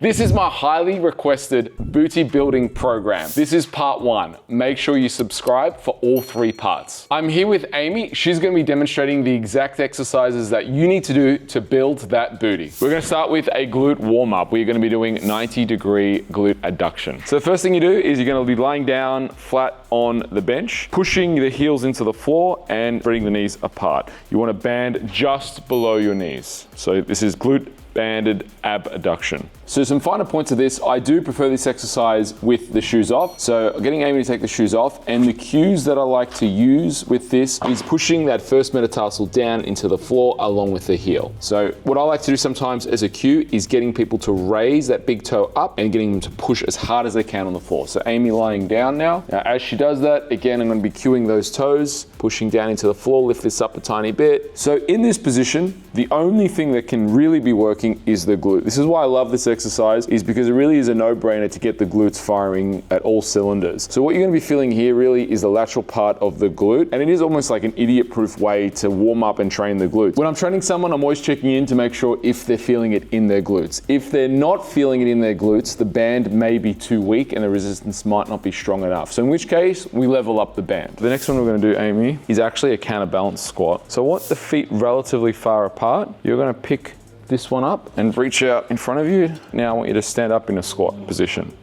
This is my highly requested booty building program. This is part 1. Make sure you subscribe for all 3 parts. I'm here with Amy. She's going to be demonstrating the exact exercises that you need to do to build that booty. We're going to start with a glute warm-up. We're going to be doing 90-degree glute adduction. So the first thing you do is you're going to be lying down flat on the bench, pushing the heels into the floor and spreading the knees apart. You want to band just below your knees. So this is glute banded ab adduction. So some finer points of this, I do prefer this exercise with the shoes off. So getting Amy to take the shoes off, and the cues that I like to use with this is pushing that first metatarsal down into the floor along with the heel. So what I like to do sometimes as a cue is getting people to raise that big toe up and getting them to push as hard as they can on the floor. So Amy lying down now. Now as she does that, again, I'm going to be cueing those toes, pushing down into the floor, lift this up a tiny bit. So in this position, the only thing that can really be working is the glute. This is why I love this exercise, is because it really is a no-brainer to get the glutes firing at all cylinders. So what you're going to be feeling here really is the lateral part of the glute, and it is almost like an idiot-proof way to warm up and train the glutes. When I'm training someone, I'm always checking in to make sure if they're feeling it in their glutes. If they're not feeling it in their glutes, the band may be too weak and the resistance might not be strong enough. So in which case, we level up the band. The next one we're going to do, Amy, is actually a counterbalance squat. So I want the feet relatively far apart. You're going to pick this one up and reach out in front of you. Now I want you to stand up in a squat position.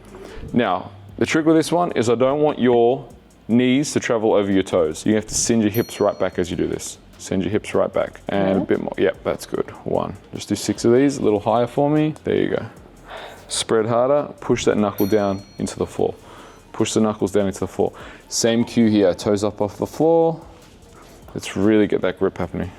Now, the trick with this one is I don't want your knees to travel over your toes. You have to send your hips right back as you do this. Send your hips right back. And a bit more. Yep, that's good. 1. Just do 6 of these, a little higher for me. There you go. Spread harder, push that knuckle down into the floor. Push the knuckles down into the floor. Same cue here, toes up off the floor. Let's really get that grip happening.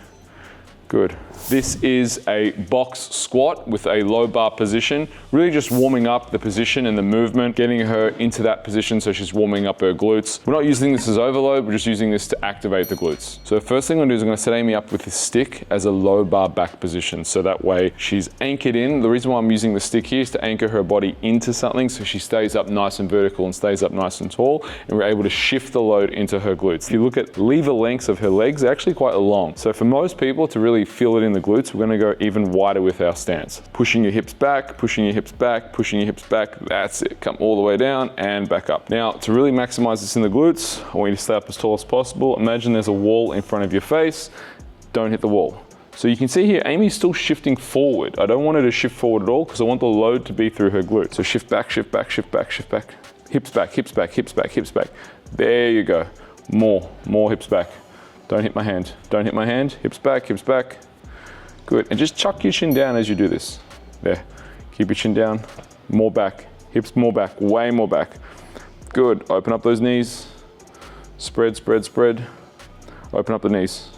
Good. This is a box squat with a low bar position, really just warming up the position and the movement, getting her into that position so she's warming up her glutes. We're not using this as overload, we're just using this to activate the glutes. So the first thing I'm gonna do is I'm gonna set Amy up with this stick as a low bar back position, so that way she's anchored in. The reason why I'm using the stick here is to anchor her body into something so she stays up nice and vertical and stays up nice and tall, and we're able to shift the load into her glutes. If you look at lever lengths of her legs, they're actually quite long. So for most people to really feel it in the glutes, we're going to go even wider with our stance. Pushing your hips back, pushing your hips back, pushing your hips back. That's it. Come all the way down and back up. Now, to really maximize this in the glutes, I want you to stay up as tall as possible. Imagine there's a wall in front of your face. Don't hit the wall. So you can see here, Amy's still shifting forward. I don't want her to shift forward at all because I want the load to be through her glutes. So shift back, shift back, shift back, shift back. Hips back, hips back, hips back, hips back. There you go. More hips back. Don't hit my hand. Don't hit my hand. Hips back, hips back. Good, and just chuck your chin down as you do this. There, keep your chin down, more back, hips more back, way more back. Good, open up those knees. Spread, spread, spread. Open up the knees.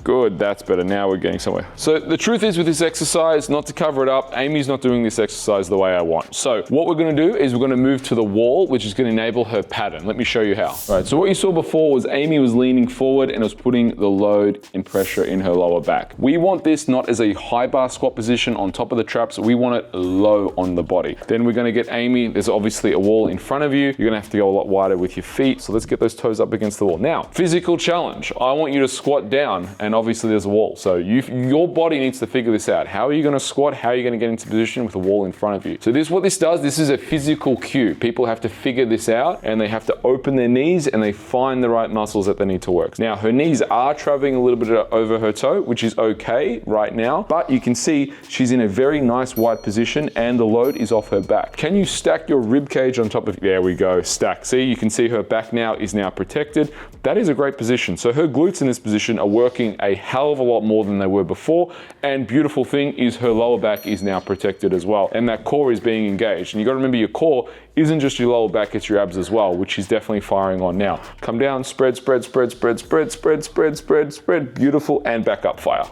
Good, that's better, now we're getting somewhere. So the truth is with this exercise, not to cover it up, Amy's not doing this exercise the way I want. So what we're gonna do is we're gonna move to the wall, which is gonna enable her pattern. Let me show you how. All right, so what you saw before was Amy was leaning forward and was putting the load and pressure in her lower back. We want this not as a high bar squat position on top of the traps, we want it low on the body. Then we're gonna get Amy, there's obviously a wall in front of you, you're gonna have to go a lot wider with your feet, so let's get those toes up against the wall. Now, physical challenge. I want you to squat down, and obviously there's a wall. So your body needs to figure this out. How are you gonna squat? How are you gonna get into position with a wall in front of you? So what this does, this is a physical cue. People have to figure this out, and they have to open their knees and they find the right muscles that they need to work. Now, her knees are traveling a little bit over her toe, which is okay right now, but you can see she's in a very nice wide position and the load is off her back. Can you stack your rib cage on top of, there we go, stack. See, you can see her back now is protected. That is a great position. So her glutes in this position are working a hell of a lot more than they were before, and beautiful thing is her lower back is now protected as well, and that core is being engaged. And you got to remember, your core isn't just your lower back, it's your abs as well, which is definitely firing on now. Come down, spread, spread, spread, spread, spread, spread, spread, spread, spread, beautiful, and back up, fire.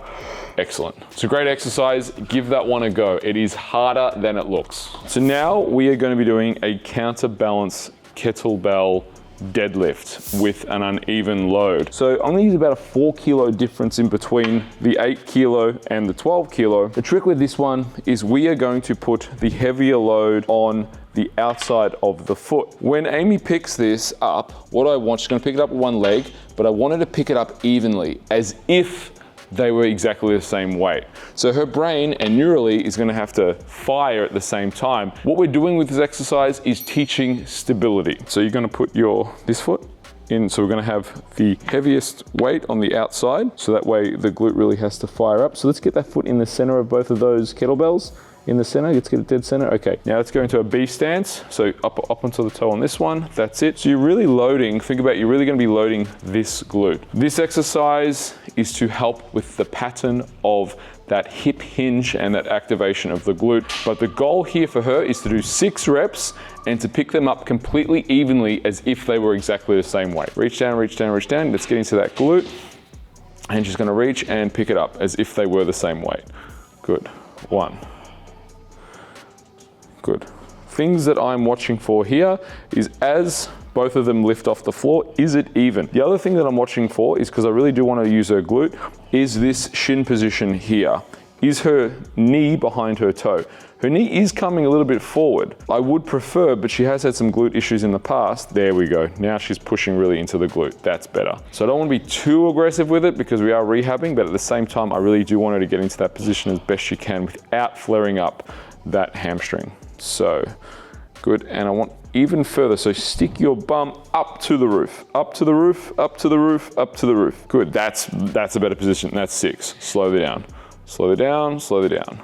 Excellent. It's a great exercise. Give that one a go. It is harder than it looks. So now we are going to be doing a counterbalance kettlebell deadlift with an uneven load. So I'm gonna use about a 4 kilo difference in between the 8 kilo and the 12 kilo. The trick with this one is we are going to put the heavier load on the outside of the foot. When Amy picks this up, what I want, she's gonna pick it up with one leg, but I want her to pick it up evenly, as if they were exactly the same weight. So her brain and neurally is gonna have to fire at the same time. What we're doing with this exercise is teaching stability. So you're gonna put this foot in, so we're gonna have the heaviest weight on the outside, so that way the glute really has to fire up. So let's get that foot in the center of both of those kettlebells. In the center, let's get it dead center. Okay, now let's go into a B stance. So up onto the toe on this one, that's it. So you're really loading, think about it, you're really gonna be loading this glute. This exercise is to help with the pattern of that hip hinge and that activation of the glute. But the goal here for her is to do 6 reps and to pick them up completely evenly as if they were exactly the same weight. Reach down, reach down, reach down. Let's get into that glute. And she's gonna reach and pick it up as if they were the same weight. Good, 1. Good. Things that I'm watching for here is as both of them lift off the floor, is it even? The other thing that I'm watching for is, because I really do want to use her glute, is this shin position here. Is her knee behind her toe? Her knee is coming a little bit forward. I would prefer, but she has had some glute issues in the past. There we go. Now she's pushing really into the glute. That's better. So I don't want to be too aggressive with it because we are rehabbing, but at the same time, I really do want her to get into that position as best she can without flaring up that hamstring. So good, and I want even further, so stick your bum up to the roof, up to the roof, up to the roof, up to the roof. Good, that's a better position. That's 6. Slow it down, slow it down, slow it down.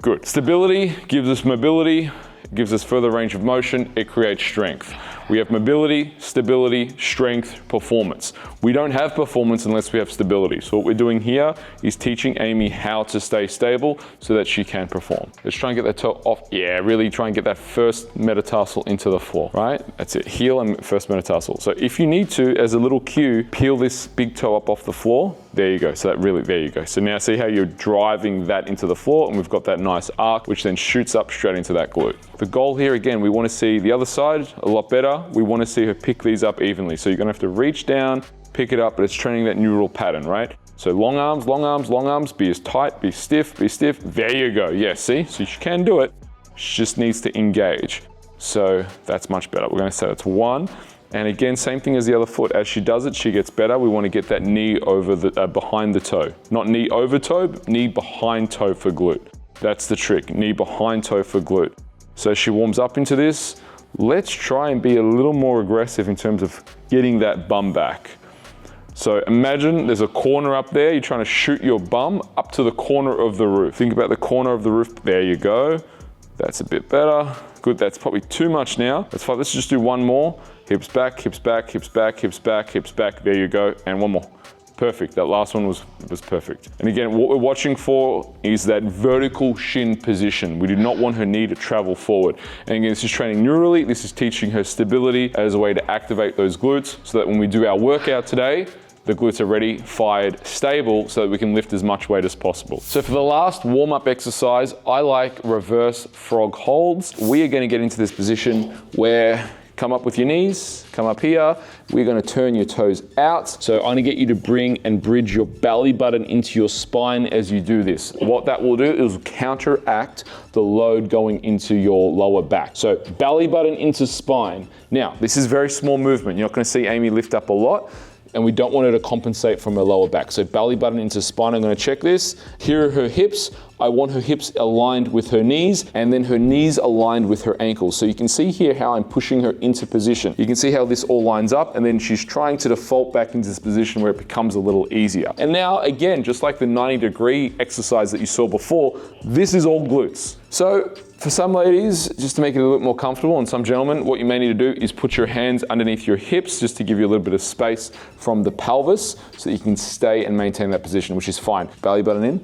Good. Stability gives us mobility, gives us further range of motion, it creates strength. We have mobility, stability, strength, performance. We don't have performance unless we have stability. So what we're doing here is teaching Amy how to stay stable so that she can perform. Let's try and get that toe off. Yeah, really try and get that first metatarsal into the floor, right? That's it, heel and first metatarsal. So if you need to, as a little cue, peel this big toe up off the floor. There you go, so that really, there you go. So now see how you're driving that into the floor, and we've got that nice arc, which then shoots up straight into that glute. The goal here, again, we wanna see the other side a lot better. We wanna see her pick these up evenly. So you're gonna have to reach down, pick it up, but it's training that neural pattern, right? So long arms, long arms, long arms, be as tight, be stiff, be stiff. There you go, yeah, see? So she can do it, she just needs to engage. So that's much better. We're gonna say that's 1. And again, same thing as the other foot. As she does it, she gets better. We want to get that knee over the behind the toe. Not knee over toe, but knee behind toe for glute. That's the trick, knee behind toe for glute. So she warms up into this. Let's try and be a little more aggressive in terms of getting that bum back. So imagine there's a corner up there. You're trying to shoot your bum up to the corner of the roof. Think about the corner of the roof. There you go. That's a bit better. Good, that's probably too much now. That's fine, let's just do 1 more. Hips back, hips back, hips back, hips back, hips back. There you go, and 1 more. Perfect, that last one was perfect. And again, what we're watching for is that vertical shin position. We do not want her knee to travel forward. And again, this is training neurally, this is teaching her stability as a way to activate those glutes so that when we do our workout today, the glutes are ready, fired, stable, so that we can lift as much weight as possible. So for the last warm-up exercise, I like reverse frog holds. We are gonna get into this position where come up with your knees, come up here. We're gonna turn your toes out. So I'm gonna get you to bring and bridge your belly button into your spine as you do this. What that will do is counteract the load going into your lower back. So belly button into spine. Now, this is a very small movement. You're not gonna see Amy lift up a lot, and we don't want her to compensate from her lower back. So belly button into spine, I'm gonna check this. Here are her hips. I want her hips aligned with her knees, and then her knees aligned with her ankles. So you can see here how I'm pushing her into position. You can see how this all lines up, and then she's trying to default back into this position where it becomes a little easier. And now, again, just like the 90-degree exercise that you saw before, this is all glutes. So for some ladies, just to make it a little bit more comfortable, and some gentlemen, what you may need to do is put your hands underneath your hips just to give you a little bit of space from the pelvis so that you can stay and maintain that position, which is fine. Belly button in.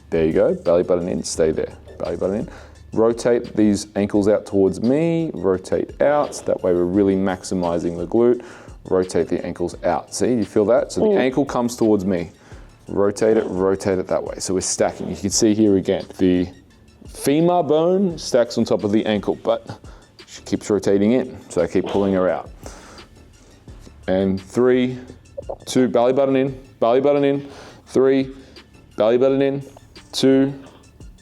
There you go, belly button in, stay there, belly button in. Rotate these ankles out towards me, rotate out, so that way we're really maximizing the glute. Rotate the ankles out, see, you feel that? So the ankle comes towards me. Rotate it that way. So we're stacking, you can see here again, the femur bone stacks on top of the ankle, but she keeps rotating in, so I keep pulling her out. And 3, 2, belly button in, 3, belly button in, 2,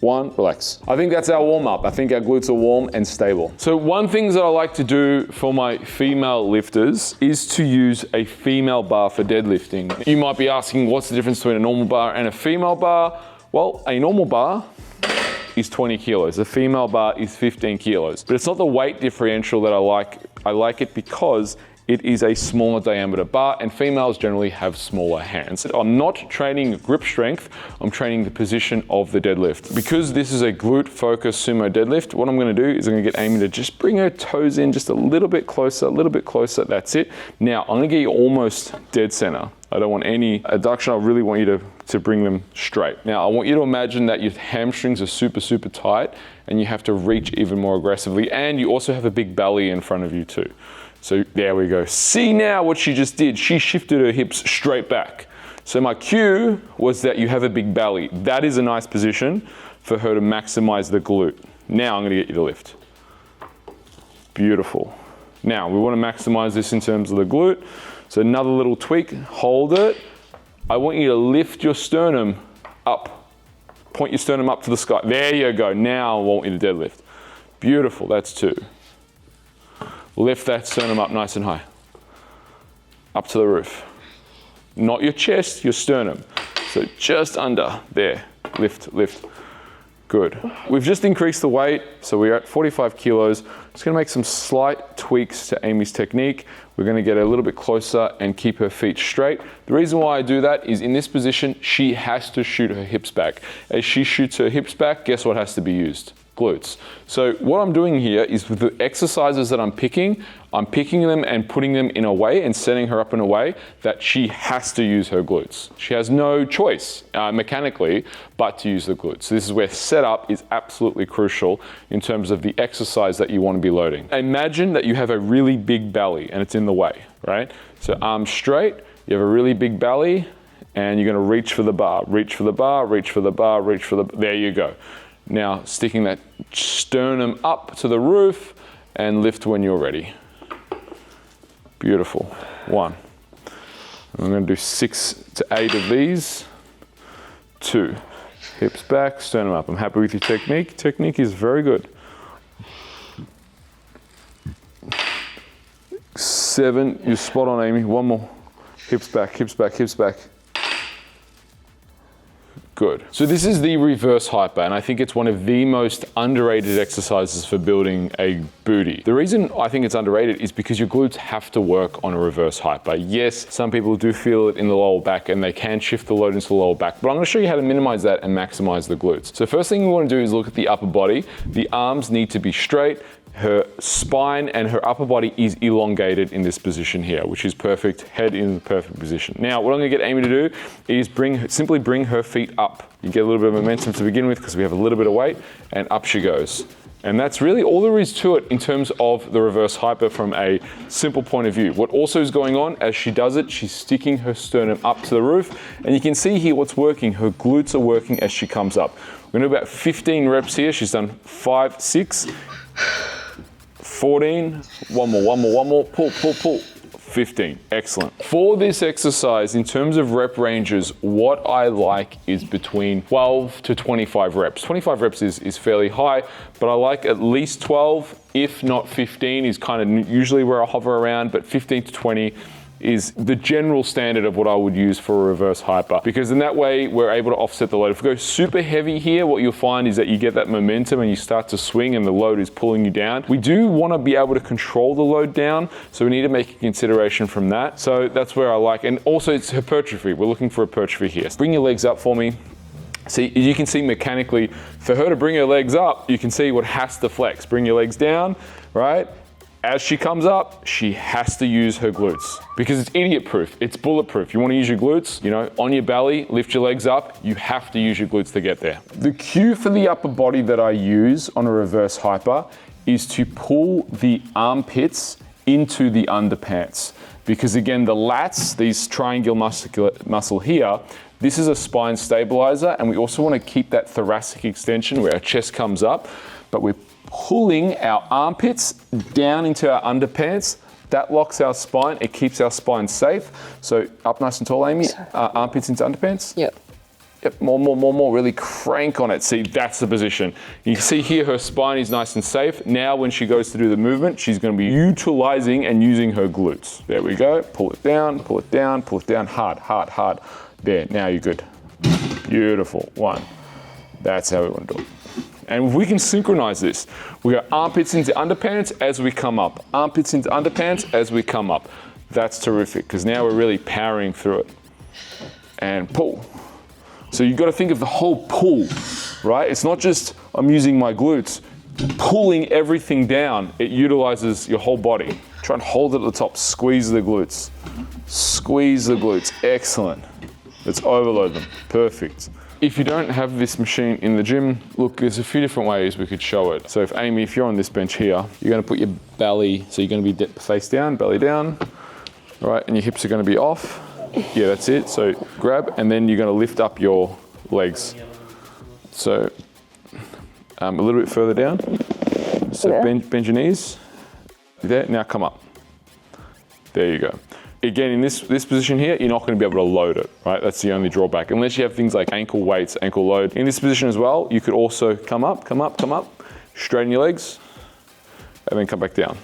1, relax. I think that's our warm up. I think our glutes are warm and stable. So one thing that I like to do for my female lifters is to use a female bar for deadlifting. You might be asking, what's the difference between a normal bar and a female bar? Well, a normal bar is 20 kilos. A female bar is 15 kilos. But it's not the weight differential that I like. I like it because it is a smaller diameter bar and females generally have smaller hands. I'm not training grip strength, I'm training the position of the deadlift. Because this is a glute focused sumo deadlift, what I'm gonna do is I'm gonna get Amy to just bring her toes in just a little bit closer, that's it. Now, I'm gonna get you almost dead center. I don't want any adduction, I really want you to bring them straight. Now, I want you to imagine that your hamstrings are super, super tight and you have to reach even more aggressively, and you also have a big belly in front of you too. So there we go. See now what she just did. She shifted her hips straight back. So my cue was that you have a big belly. That is a nice position for her to maximize the glute. Now I'm gonna get you to lift. Beautiful. Now we wanna maximize this in terms of the glute. So another little tweak, hold it. I want you to lift your sternum up. Point your sternum up to the sky. There you go. Now I want you to deadlift. Beautiful, that's 2. Lift that sternum up nice and high. Up to the roof. Not your chest, your sternum. So just under, there. Lift, lift. Good. We've just increased the weight, so we're at 45 kilos. Just gonna make some slight tweaks to Amy's technique. We're gonna get a little bit closer and keep her feet straight. The reason why I do that is in this position, she has to shoot her hips back. As she shoots her hips back, guess what has to be used? Glutes. So what I'm doing here is with the exercises that I'm picking them and putting them in a way and setting her up in a way that she has to use her glutes. She has no choice mechanically but to use the glutes. So this is where setup is absolutely crucial in terms of the exercise that you want to be loading. Imagine that you have a really big belly and it's in the way, right? So arms straight, you have a really big belly and you're going to reach for the bar, reach for the bar, reach for the bar, reach for the, there you go. Now, sticking that sternum up to the roof and lift when you're ready. Beautiful. 1. I'm going to do 6 to 8 of these. 2. Hips back, sternum up. I'm happy with your technique. Technique is very good. 7. You're spot on, Amy. 1 more. Hips back, hips back, hips back. Good. So this is the reverse hyper, and I think it's one of the most underrated exercises for building a booty. The reason I think it's underrated is because your glutes have to work on a reverse hyper. Yes, some people do feel it in the lower back and they can shift the load into the lower back, but I'm gonna show you how to minimize that and maximize the glutes. So first thing we wanna do is look at the upper body. The arms need to be straight. Her spine and her upper body is elongated in this position here, which is perfect, head in the perfect position. Now, what I'm gonna get Amy to do is simply bring her feet up. You get a little bit of momentum to begin with because we have a little bit of weight, and up she goes. And that's really all there is to it in terms of the reverse hyper from a simple point of view. What also is going on as she does it, she's sticking her sternum up to the roof, and you can see here what's working. Her glutes are working as she comes up. We're gonna do about 15 reps here. She's done 5, 6, 14, one more, pull, 15, excellent. For this exercise, in terms of rep ranges, what I like is between 12 to 25 reps. 25 reps is fairly high, but I like at least 12, if not 15 is kind of usually where I hover around, but 15 to 20 is the general standard of what I would use for a reverse hyper, because in that way we're able to offset the load. If we go super heavy here, what you'll find is that you get that momentum and you start to swing and the load is pulling you down. We do want to be able to control the load down, so we need to make a consideration from that. So that's where I like, and also it's hypertrophy. We're looking for hypertrophy here. Bring your legs up for me. See, you can see mechanically, for her to bring her legs up, you can see what has to flex. Bring your legs down, right? As she comes up, she has to use her glutes because it's idiot proof, it's bulletproof. You wanna use your glutes, on your belly, lift your legs up, you have to use your glutes to get there. The cue for the upper body that I use on a reverse hyper is to pull the armpits into the underpants. Because again, the lats, these triangular muscle here, this is a spine stabilizer, and we also wanna keep that thoracic extension where our chest comes up, but we're pulling our armpits down into our underpants. That locks our spine, it keeps our spine safe. So up nice and tall, Amy, armpits into underpants. Yep. Yep, more, really crank on it. See, that's the position. You can see here her spine is nice and safe. Now when she goes to do the movement, she's gonna be utilizing and using her glutes. There we go, pull it down, pull it down, pull it down, hard. There, now you're good. Beautiful, 1. That's how we want to do it. And if we can synchronize this, we go armpits into underpants as we come up. Armpits into underpants as we come up. That's terrific, because now we're really powering through it. And pull. So you've got to think of the whole pull, right? It's not just I'm using my glutes. Pulling everything down, it utilizes your whole body. Try and hold it at the top, squeeze the glutes. Squeeze the glutes, excellent. Let's overload them, perfect. If you don't have this machine in the gym, look, there's a few different ways we could show it. So if Amy, if you're on this bench here, you're gonna put your belly, so you're gonna be face down, belly down, right? And your hips are gonna be off. Yeah, that's it. So grab, and then you're gonna lift up your legs. So a little bit further down. So bend your knees. There, now come up. There you go. Again, in this position here, you're not going to be able to load it, right? That's the only drawback, unless you have things like ankle weights, ankle load. In this position as well, you could also come up, straighten your legs, and then come back down.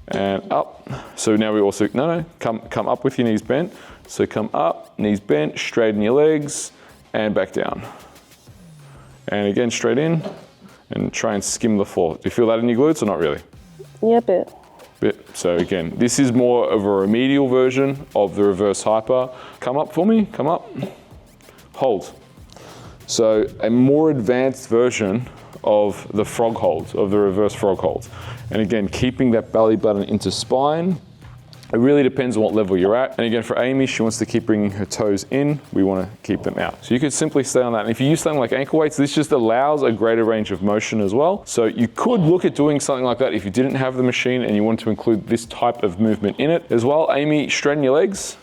And up. So now we also, come up with your knees bent. So come up, knees bent, straighten your legs, and back down. And again, straight in, and try and skim the floor. Do you feel that in your glutes or not really? Yeah, a bit. So again, this is more of a remedial version of the reverse hyper. Come up for me, come up, hold. So a more advanced version of the frog hold, of the reverse frog hold. And again, keeping that belly button into spine. It really depends on what level you're at. And again, for Amy, she wants to keep bringing her toes in. We want to keep them out. So you could simply stay on that. And if you use something like ankle weights, this just allows a greater range of motion as well. So you could look at doing something like that if you didn't have the machine and you want to include this type of movement in it as well. Amy, straighten your legs.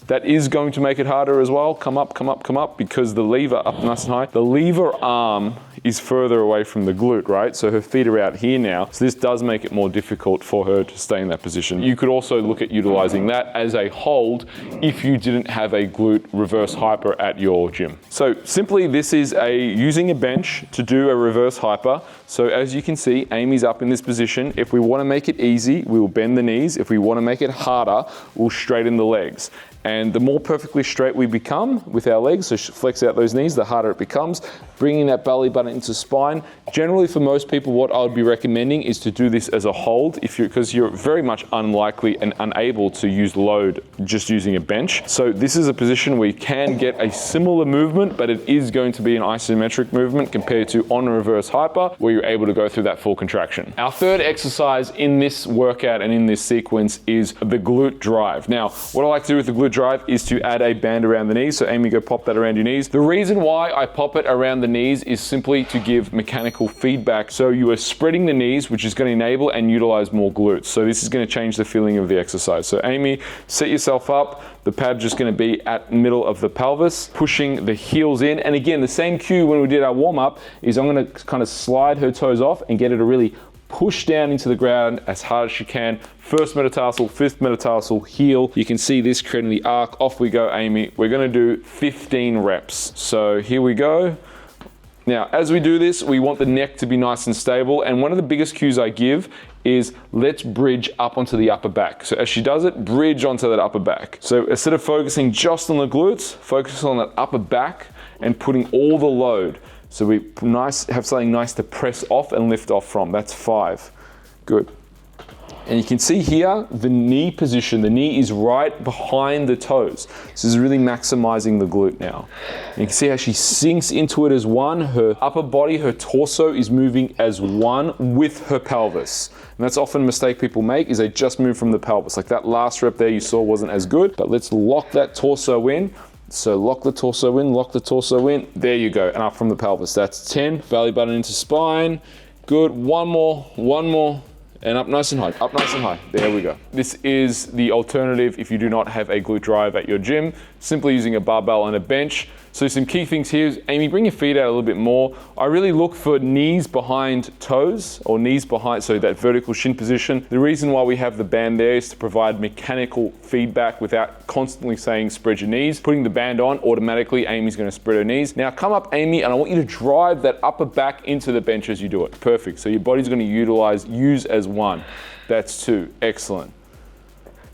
That is going to make it harder as well. Come up, because the lever up nice and high. The lever arm is further away from the glute, right? So her feet are out here now. So this does make it more difficult for her to stay in that position. You could also look at utilizing that as a hold if you didn't have a glute reverse hyper at your gym. So simply this is using a bench to do a reverse hyper. So as you can see, Amy's up in this position. If we want to make it easy, we will bend the knees. If we want to make it harder, we'll straighten the legs. And the more perfectly straight we become with our legs, so flex out those knees, the harder it becomes. Bringing that belly button into spine. Generally for most people, what I would be recommending is to do this as a hold because you're very much unlikely and unable to use load just using a bench. So this is a position where you can get a similar movement, but it is going to be an isometric movement compared to on a reverse hyper, where you're able to go through that full contraction. Our third exercise in this workout and in this sequence is the glute drive. Now, what I like to do with the glute drive is to add a band around the knees. So Amy, go pop that around your knees. The reason why I pop it around the knees is simply to give mechanical feedback. So you are spreading the knees, which is going to enable and utilize more glutes. So this is going to change the feeling of the exercise. So Amy, set yourself up. The pad's just going to be at the middle of the pelvis, pushing the heels in. And again, the same cue when we did our warm up is I'm going to kind of slide her toes off and get her to really push down into the ground as hard as she can. First metatarsal, fifth metatarsal, heel. You can see this creating the arc. Off we go, Amy. We're gonna do 15 reps. So here we go. Now, as we do this, we want the neck to be nice and stable. And one of the biggest cues I give is let's bridge up onto the upper back. So as she does it, bridge onto that upper back. So instead of focusing just on the glutes, focus on that upper back and putting all the load. So we have something nice to press off and lift off from. That's 5. Good. And you can see here, the knee position, the knee is right behind the toes. This is really maximizing the glute now. And you can see how she sinks into it as one. Her upper body, her torso is moving as one with her pelvis. And that's often a mistake people make, is they just move from the pelvis. Like that last rep there you saw wasn't as good, but let's lock that torso in. So lock the torso in, lock the torso in. There you go, and up from the pelvis. That's 10, belly button into spine. Good, one more, and up nice and high, up nice and high. There we go. This is the alternative if you do not have a glute drive at your gym. simply using a barbell and a bench. So some key things here is, Amy, bring your feet out a little bit more. I really look for knees behind toes, or knees behind, so that vertical shin position. The reason why we have the band there is to provide mechanical feedback without constantly saying spread your knees. Putting the band on, automatically Amy's gonna spread her knees. Now come up, Amy, and I want you to drive that upper back into the bench as you do it. Perfect, so your body's gonna use as one. That's 2, excellent.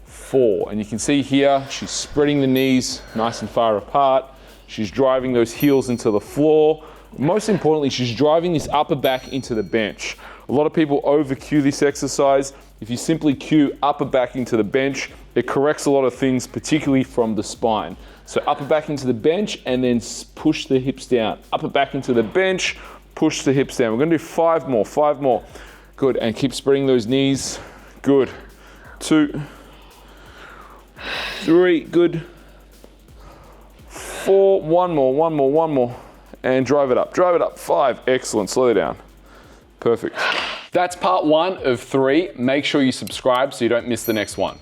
4, and you can see here, she's spreading the knees nice and far apart. She's driving those heels into the floor. Most importantly, she's driving this upper back into the bench. A lot of people over cue this exercise. If you simply cue upper back into the bench, it corrects a lot of things, particularly from the spine. So upper back into the bench and then push the hips down. Upper back into the bench, push the hips down. We're gonna do 5 more. Good, and keep spreading those knees. Good. 2, 3, good. 4, one more, and drive it up, 5, excellent, slow down, perfect. That's part 1 of 3. Make sure you subscribe so you don't miss the next one.